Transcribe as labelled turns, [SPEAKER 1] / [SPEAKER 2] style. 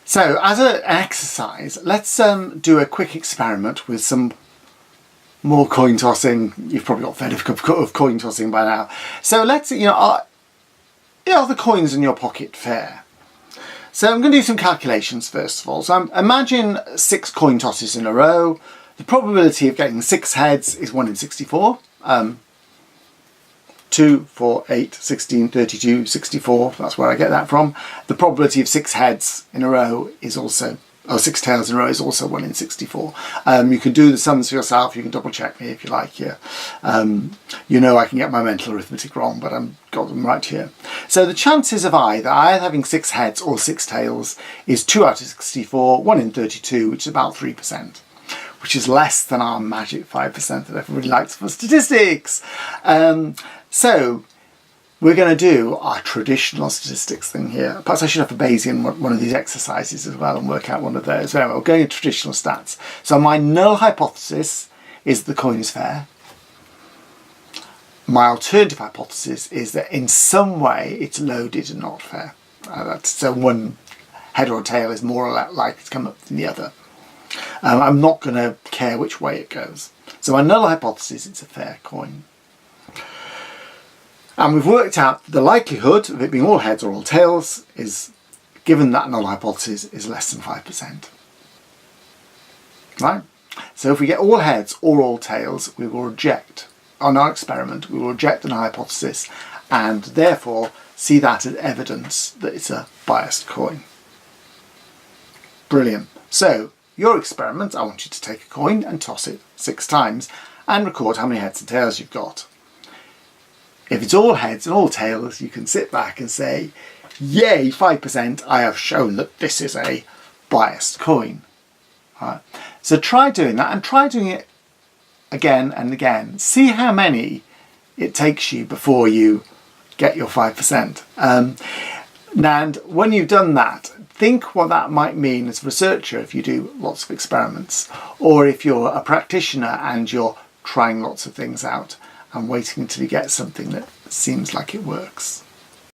[SPEAKER 1] So as an exercise, let's do a quick experiment with some more coin tossing. You've probably got fed of coin tossing by now. So let's, are the coins in your pocket fair? So I'm going to do some calculations first of all. So imagine 6 coin tosses in a row. The probability of getting 6 heads is 1 in 64. 2, 4, 8, 16, 32, 64, that's where I get that from. The probability of 6 heads in a row is also, 6 tails in a row is also 1 in 64. You can do the sums for yourself, you can double check me if you like here. You know I can get my mental arithmetic wrong, but I've got them right here. So the chances of either having 6 heads or 6 tails is 2 out of 64, 1 in 32, which is about 3%. Which is less than our magic 5% that everybody likes for statistics. So we're going to do our traditional statistics thing here. Perhaps I should have a Bayesian one of these exercises as well and work out one of those. Anyway, we're going to traditional stats. So my null hypothesis is the coin is fair. My alternative hypothesis is that in some way it's loaded and not fair. So one head or tail is more likely to come up than the other. I'm not going to care which way it goes. So my null hypothesis, it's a fair coin. And we've worked out the likelihood of it being all heads or all tails is, given that null hypothesis, is less than 5%. Right? So if we get all heads or all tails, we will reject, on our experiment, we will reject the null hypothesis and therefore see that as evidence that it's a biased coin. Brilliant. So your experiment, I want you to take a coin and toss it 6 times and record how many heads and tails you've got. If it's all heads and all tails, you can sit back and say, yay, 5%, I have shown that this is a biased coin. Right. So try doing that and try doing it again and again. See how many it takes you before you get your 5%. And when you've done that, think what that might mean as a researcher if you do lots of experiments, or if you're a practitioner and you're trying lots of things out and waiting until you get something that seems like it works.